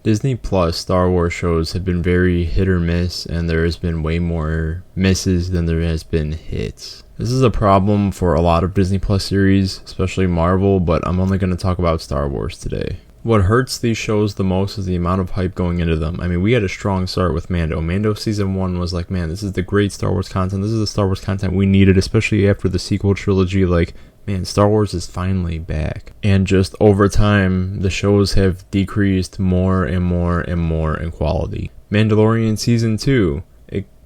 Disney Plus Star Wars shows have been very hit or miss, and there has been way more misses than there has been hits. This is a problem for a lot of Disney Plus series, especially Marvel, but I'm only going to talk about Star Wars today. What hurts these shows the most is the amount of hype going into them. I mean, we had a strong start with Mando. Mando Season 1 was like, man, this is the great Star Wars content. This is the Star Wars content we needed, especially after the sequel trilogy. Like, man, Star Wars is finally back. And just over time, the shows have decreased more and more and more in quality. Mandalorian Season 2,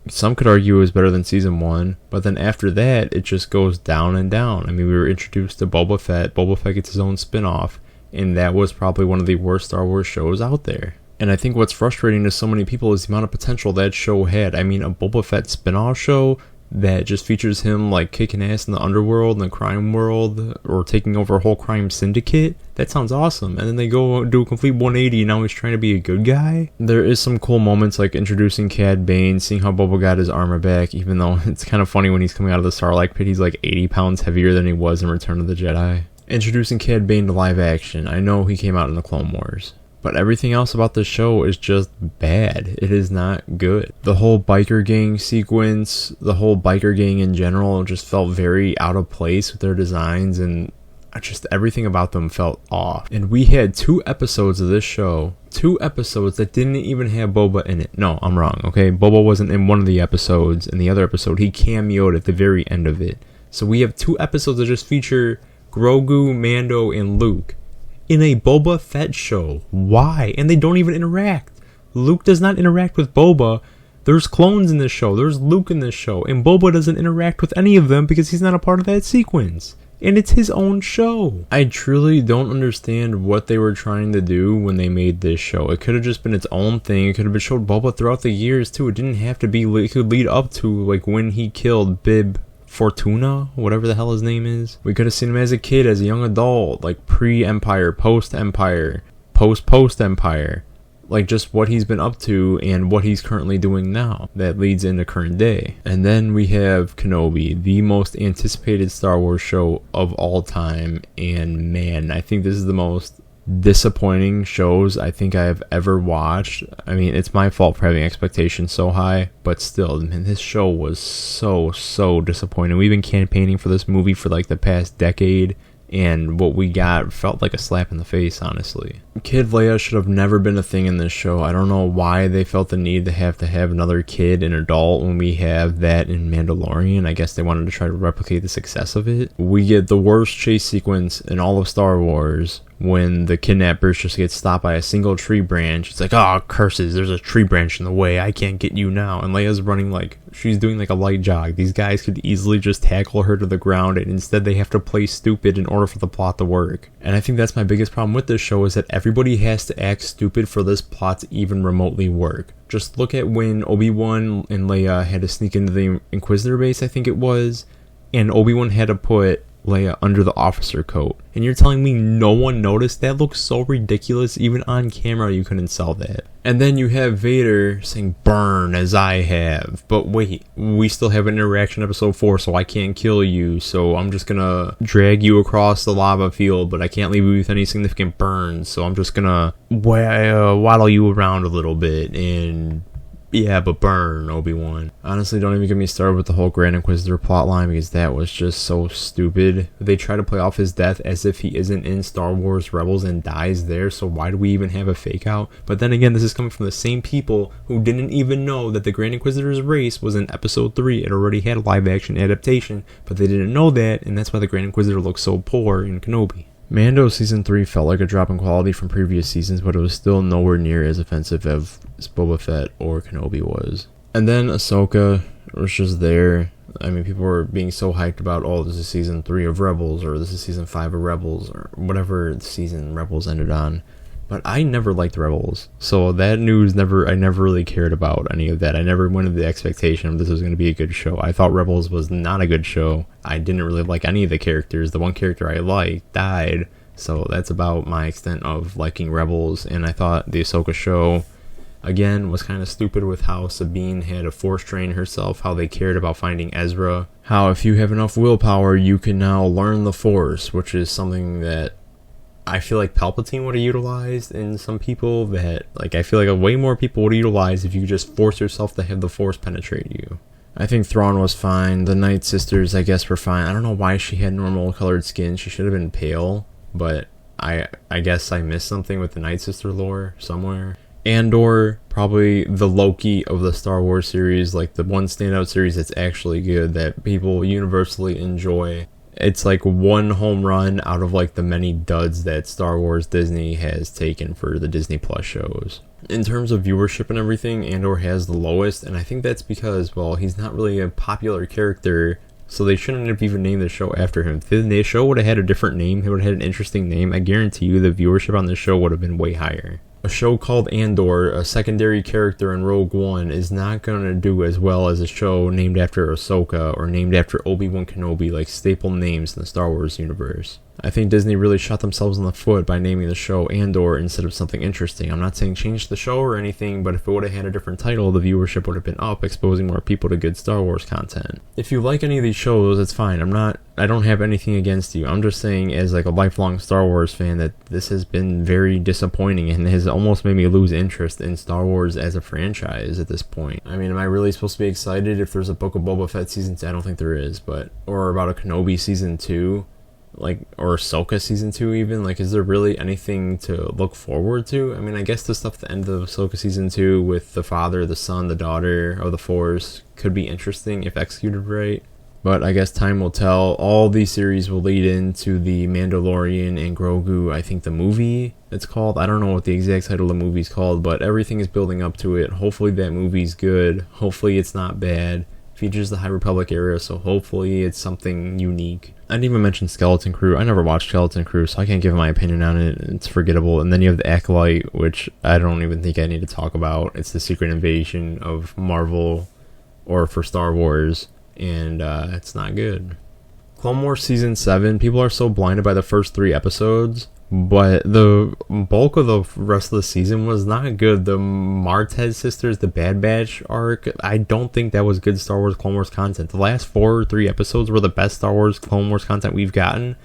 some could argue it was better than Season 1, but then after that, it just goes down and down. I mean, we were introduced to Boba Fett. Boba Fett gets his own spin-off. And that was probably one of the worst Star Wars shows out there. And I think what's frustrating to so many people is the amount of potential that show had. I mean, a Boba Fett spin-off show that just features him like kicking ass in the underworld and the crime world, or taking over a whole crime syndicate, that sounds awesome. And then they go do a complete 180 and now he's trying to be a good guy. There is some cool moments like introducing Cad Bane, seeing how Boba got his armor back, even though it's kind of funny when he's coming out of the Sarlacc pit, he's like 80 pounds heavier than he was in Return of the Jedi. Introducing Cad Bane to live action. I know he came out in the Clone Wars, but everything else about the show is just bad. It is not good. The whole biker gang sequence, the whole biker gang in general just felt very out of place with their designs, and just everything about them felt off. And we had 2 episodes of this show, 2 episodes that didn't even have Boba in it. No, I'm wrong, okay? Boba wasn't in one of the episodes. In the other episode, he cameoed at the very end of it. So we have 2 episodes that just feature Grogu, Mando, and Luke in a Boba Fett show. Why? And they don't even interact. Luke does not interact with Boba. There's clones in this show. There's Luke in this show. And Boba doesn't interact with any of them because he's not a part of that sequence. And it's his own show. I truly don't understand what they were trying to do when they made this show. It could have just been its own thing. It could have been showed Boba throughout the years too. It didn't have to be, it could lead up to like when he killed Bib Fortuna, whatever the hell his name is. We could have seen him as a kid, as a young adult, like pre-Empire, post-Empire, post-Empire. Like just what he's been up to and what he's currently doing now. That leads into current day. And then we have Kenobi, the most anticipated Star Wars show of all time. And man, I think this is the most disappointing shows I think I have ever watched. I mean, it's my fault for having expectations so high, but still, man, this show was so disappointing. We've been campaigning for this movie for like the past decade, and what we got felt like a slap in the face, honestly. Kid Leia should have never been a thing in this show. I don't know why they felt the need to have another kid, an adult, when we have that in Mandalorian. I guess they wanted to try to replicate the success of it. We get the worst chase sequence in all of Star Wars when the kidnappers just get stopped by a single tree branch. It's like, oh, curses, there's a tree branch in the way, I can't get you now. And Leia's running like, she's doing like a light jog. These guys could easily just tackle her to the ground, and instead they have to play stupid in order for the plot to work. And I think that's my biggest problem with this show, is that everybody has to act stupid for this plot to even remotely work. Just look at when Obi-Wan and Leia had to sneak into the Inquisitor base, I think it was, and Obi-Wan had to put Leia under the officer coat. And you're telling me no one noticed? That looks so ridiculous. Even on camera you couldn't sell that. And then you have Vader saying burn, as I have. But wait, we still have an interaction episode 4, so I can't kill you, so I'm just gonna drag you across the lava field, but I can't leave you with any significant burns, so I'm just gonna waddle you around a little bit and yeah, but burn, Obi-Wan. Honestly, don't even get me started with the whole Grand Inquisitor plotline, because that was just so stupid. They try to play off his death as if he isn't in Star Wars Rebels and dies there, so why do we even have a fake out? But then again, this is coming from the same people who didn't even know that the Grand Inquisitor's race was in Episode 3. It already had a live-action adaptation, but they didn't know that, and that's why the Grand Inquisitor looks so poor in Kenobi. Mando Season 3 felt like a drop in quality from previous seasons, but it was still nowhere near as offensive as Boba Fett or Kenobi was. And then Ahsoka was just there. I mean, people were being so hyped about, oh, this is Season 3 of Rebels, or this is Season 5 of Rebels, or whatever season Rebels ended on. But I never liked Rebels, so that news I never really cared about any of that. I never went with the expectation of this was going to be a good show. I thought Rebels was not a good show. I didn't really like any of the characters. The one character I liked died, so that's about my extent of liking Rebels. And I thought the Ahsoka show, again, was kind of stupid with how Sabine had to force train herself, how they cared about finding Ezra, how if you have enough willpower, you can now learn the Force, which is something that I feel like Palpatine would have utilized in some people that, like, I feel like a way more people would utilize if you just force yourself to have the Force penetrate you. I think Thrawn was fine. The Night Sisters, I guess, were fine. I don't know why she had normal colored skin. She should have been pale, but I guess I missed something with the Night Sister lore somewhere. Andor, probably the Loki of the Star Wars series, like the one standout series that's actually good, that people universally enjoy. It's like one home run out of like the many duds that Star Wars Disney has taken for the Disney Plus shows. In terms of viewership and everything, Andor has the lowest, and I think that's because, well, he's not really a popular character, so they shouldn't have even named the show after him. If the show would have had a different name, it would have had an interesting name, I guarantee you the viewership on the show would have been way higher. A show called Andor, a secondary character in Rogue One, is not going to do as well as a show named after Ahsoka or named after Obi-Wan Kenobi, like staple names in the Star Wars universe. I think Disney really shot themselves in the foot by naming the show Andor instead of something interesting. I'm not saying change the show or anything, but if it would have had a different title, the viewership would have been up, exposing more people to good Star Wars content. If you like any of these shows, it's fine. I don't have anything against you. I'm just saying, as like a lifelong Star Wars fan, that this has been very disappointing and has almost made me lose interest in Star Wars as a franchise at this point. I mean, am I really supposed to be excited if there's a Book of Boba Fett season 2? I don't think there is, but, or about a Kenobi season 2? Like, or Ahsoka season 2 even? Like, is there really anything to look forward to? I mean, I guess the stuff at the end of Ahsoka season 2 with the father, the son, the daughter of the Force could be interesting if executed right. But I guess time will tell. All these series will lead into the Mandalorian and Grogu, I think the movie it's called. I don't know what the exact title of the movie's called, but everything is building up to it. Hopefully that movie's good. Hopefully it's not bad. Features the High Republic era, so hopefully it's something unique. I didn't even mention Skeleton Crew. I never watched Skeleton Crew, so I can't give my opinion on it. It's forgettable. And then you have the Acolyte, which I don't even think I need to talk about. It's the secret invasion of Marvel, or for Star Wars, and it's not good. Clone Wars Season 7, people are so blinded by the first 3 episodes, but the bulk of the rest of the season was not good. The Martez sisters, the Bad Batch arc, I don't think that was good Star Wars Clone Wars content. The last 4 or 3 episodes were the best Star Wars Clone Wars content we've gotten,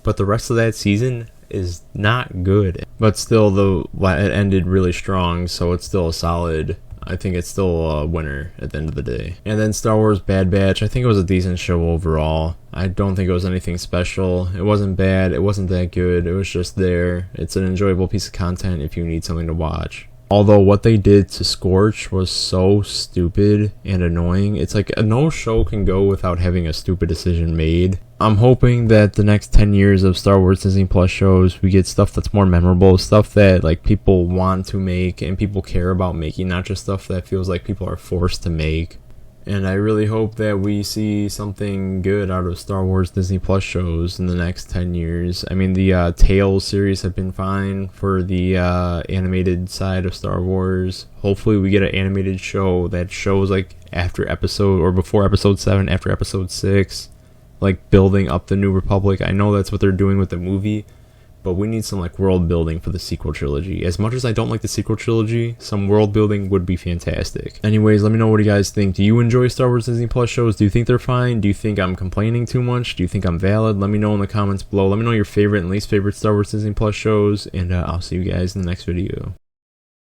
but the rest of that season is not good. But still, it ended really strong, so it's still a solid. I think it's still a winner at the end of the day. And then Star Wars Bad Batch, I think it was a decent show overall. I don't think it was anything special. It wasn't bad, it wasn't that good, it was just there. It's an enjoyable piece of content if you need something to watch. Although what they did to Scorch was so stupid and annoying. It's like no show can go without having a stupid decision made. I'm hoping that the next 10 years of Star Wars Disney Plus shows, we get stuff that's more memorable, stuff that like people want to make and people care about making, not just stuff that feels like people are forced to make. And I really hope that we see something good out of Star Wars Disney Plus shows in the next 10 years. I mean, the Tales series have been fine for the animated side of Star Wars. Hopefully we get an animated show that shows like after episode, or before episode 7, after episode 6, like building up the New Republic. I know that's what they're doing with the movie, but we need some like world building for the sequel trilogy. As much as I don't like the sequel trilogy, some world building would be fantastic. Anyways, let me know what you guys think. Do you enjoy Star Wars Disney Plus shows? Do you think they're fine? Do you think I'm complaining too much? Do you think I'm valid? Let me know in the comments below. Let me know your favorite and least favorite Star Wars Disney Plus shows, and I'll see you guys in the next video.